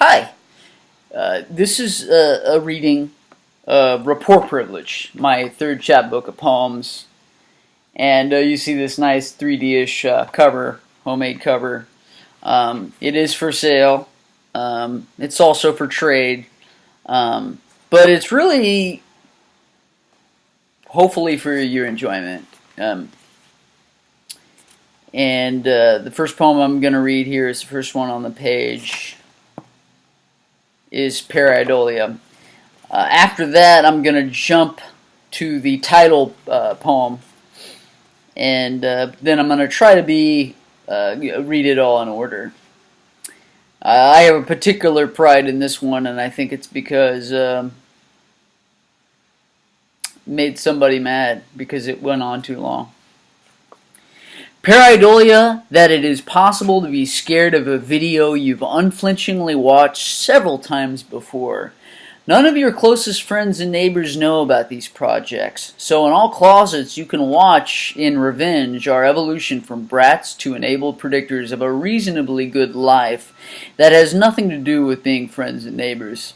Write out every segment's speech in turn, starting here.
Hi, this is a reading of Rapport Privilege, my third chapbook of poems. And you see this nice 3D-ish cover, homemade cover. It is for sale. It's also for trade. But it's really, hopefully, for your enjoyment. The first poem I'm going to read here is the first one on the page. Is Pareidolia. After that, I'm going to jump to the title poem, and then I'm going to try to read it all in order. I have a particular pride in this one, and I think it's because it made somebody mad because it went on too long. Pareidolia, that it is possible to be scared of a video you've unflinchingly watched several times before. None of your closest friends and neighbors know about these projects, so in all closets you can watch in revenge our evolution from brats to enabled predictors of a reasonably good life that has nothing to do with being friends and neighbors.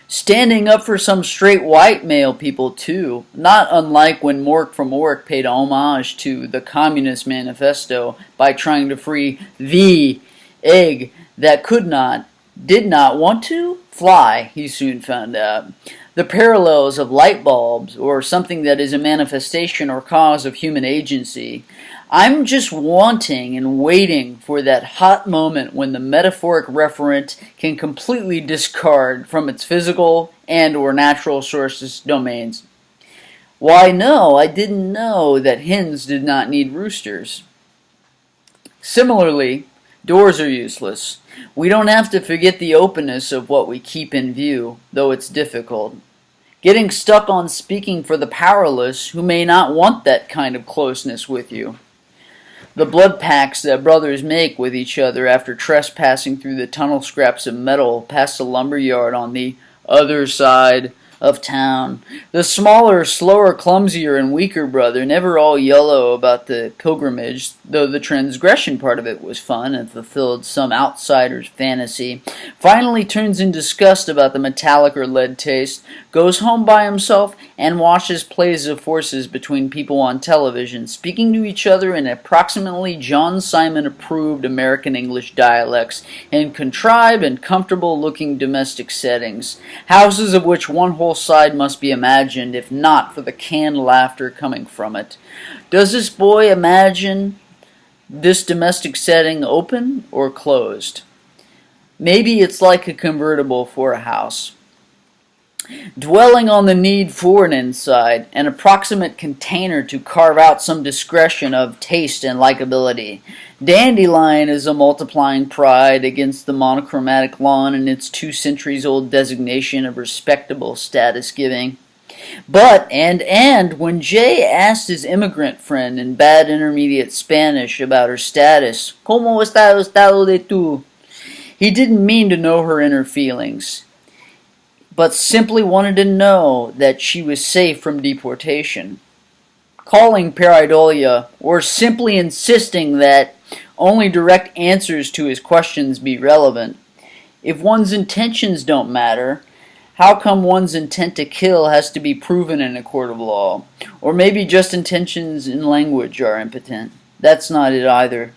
Standing up for some straight white male people too, not unlike when Mork from Ork paid homage to the Communist Manifesto by trying to free the egg that did not want to fly, he soon found out. The parallels of light bulbs, or something that is a manifestation or cause of human agency. I'm just wanting and waiting for that hot moment when the metaphoric referent can completely discard from its physical and or natural sources domains. Why no, I didn't know that hens did not need roosters. Similarly, doors are useless. We don't have to forget the openness of what we keep in view, though it's difficult. Getting stuck on speaking for the powerless who may not want that kind of closeness with you. The blood pacts that brothers make with each other after trespassing through the tunnel scraps of metal past the lumber yard on the other side of town. The smaller, slower, clumsier, and weaker brother, never all yellow about the pilgrimage, though the transgression part of it was fun and fulfilled some outsider's fantasy, finally turns in disgust about the metallic or lead taste, goes home by himself, and watches plays of forces between people on television, speaking to each other in approximately John Simon-approved American English dialects, in contrived and comfortable-looking domestic settings, houses of which one whole side must be imagined, if not for the canned laughter coming from it. Does this boy imagine this domestic setting open or closed? Maybe it's like a convertible for a house. Dwelling on the need for an inside, an approximate container to carve out some discretion of taste and likability. Dandelion is a multiplying pride against the monochromatic lawn and its 2 centuries-old designation of respectable status giving. But, when Jay asked his immigrant friend in bad intermediate Spanish about her status, ¿Cómo está el estado de tú?, he didn't mean to know her inner feelings, but simply wanted to know that she was safe from deportation. Calling Pareidolia, or simply insisting that only direct answers to his questions be relevant. If one's intentions don't matter, how come one's intent to kill has to be proven in a court of law? Or maybe just intentions in language are impotent. That's not it either.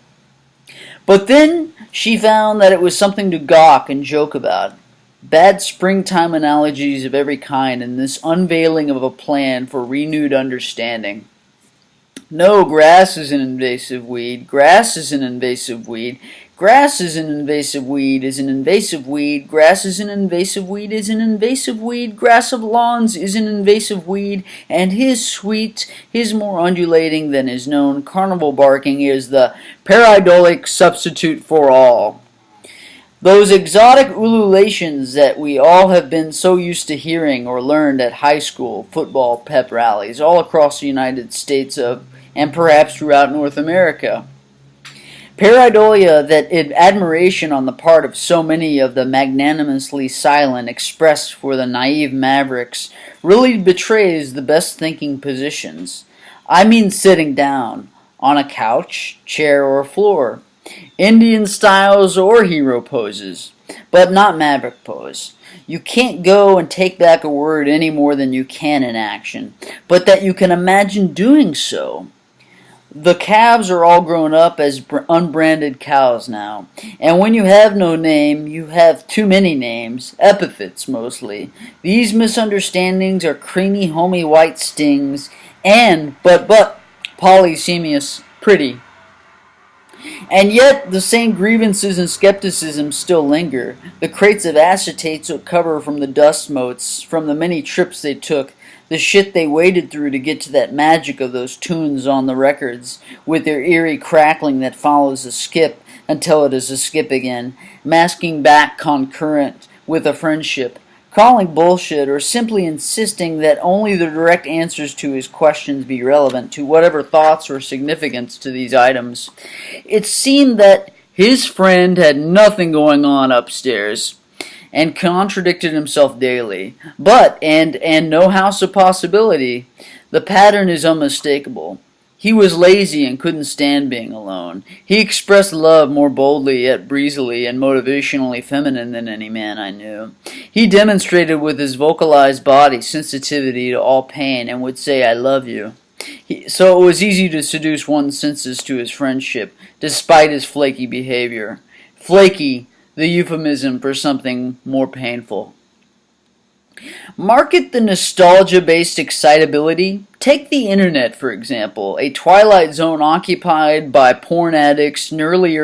But then she found that it was something to gawk and joke about. Bad springtime analogies of every kind and this unveiling of a plan for renewed understanding. No, grass is an invasive weed. Grass is an invasive weed. Grass is an invasive weed is an invasive weed. Grass is an invasive weed is an invasive weed. Grass of lawns is an invasive weed. And his sweet, his more undulating than his known carnival barking is the pareidolic substitute for all. Those exotic ululations that we all have been so used to hearing or learned at high school, football, pep rallies, all across the United States and perhaps throughout North America. Pareidolia, that admiration on the part of so many of the magnanimously silent expressed for the naive mavericks, really betrays the best thinking positions. I mean sitting down, on a couch, chair, or floor. Indian styles or hero poses, but not maverick pose. You can't go and take back a word any more than you can in action, but that you can imagine doing so. The calves are all grown up as unbranded cows now, and when you have no name, you have too many names, epithets mostly. These misunderstandings are creamy, homey white stings, and, but, polysemous, pretty. And yet, the same grievances and skepticism still linger. The crates of acetate took cover from the dust motes, from the many trips they took, the shit they waded through to get to that magic of those tunes on the records, with their eerie crackling that follows a skip until it is a skip again, masking back concurrent with a friendship, calling bullshit, or simply insisting that only the direct answers to his questions be relevant to whatever thoughts or significance to these items. It seemed that his friend had nothing going on upstairs, and contradicted himself daily. But, and no house of possibility, the pattern is unmistakable. He was lazy and couldn't stand being alone. He expressed love more boldly, yet breezily and motivationally feminine than any man I knew. He demonstrated with his vocalized body sensitivity to all pain and would say, "I love you." So it was easy to seduce one's senses to his friendship, despite his flaky behavior. Flaky, the euphemism for something more painful. Market the nostalgia-based excitability. Take the internet, for example, a twilight zone occupied by porn addicts, nerdy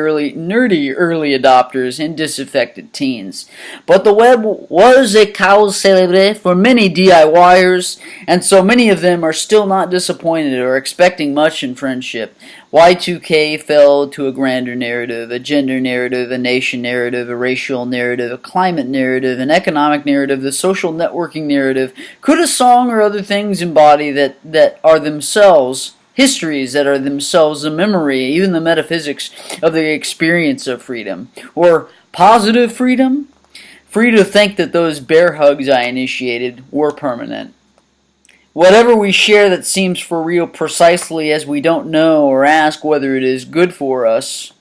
early adopters, and disaffected teens. But the web was a cause célèbre for many DIYers, and so many of them are still not disappointed or expecting much in friendship. Y2K fell to a grander narrative, a gender narrative, a nation narrative, a racial narrative, a climate narrative, an economic narrative, the social networking narrative. Could a song or other things embody that are themselves histories, that are themselves the memory, even the metaphysics of the experience of freedom? Or positive freedom? Free to think that those bear hugs I initiated were permanent. Whatever we share that seems for real precisely as we don't know or ask whether it is good for us.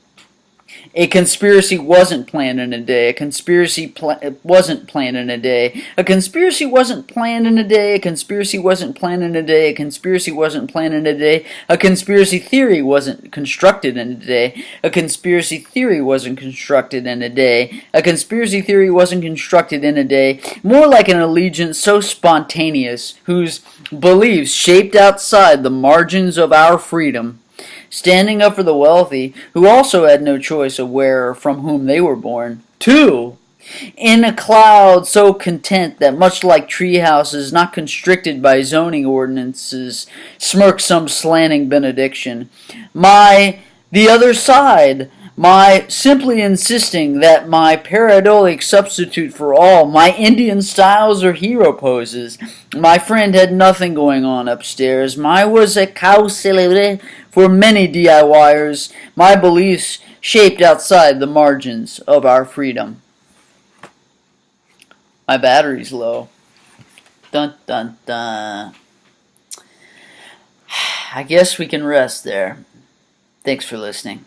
A conspiracy wasn't planned in a day. A conspiracy wasn't planned in a day. A conspiracy wasn't planned in a day. A conspiracy wasn't planned in a day. A conspiracy wasn't planned in a day. A conspiracy theory wasn't constructed in a day. A conspiracy theory wasn't constructed in a day. A conspiracy theory wasn't constructed in a day. More like an allegiance so spontaneous, whose beliefs shaped outside the margins of our freedom. Standing up for the wealthy, who also had no choice of where or from whom they were born. 2. In a cloud so content that, much like tree houses not constricted by zoning ordinances, smirk some slanting benediction. The other side, my simply insisting that my pareidolia substitute for all, my Indian styles or hero poses. My friend had nothing going on upstairs. My was a cause célèbre for many DIYers. My beliefs shaped outside the margins of our freedom. My battery's low. Dun dun dun. I guess we can rest there. Thanks for listening.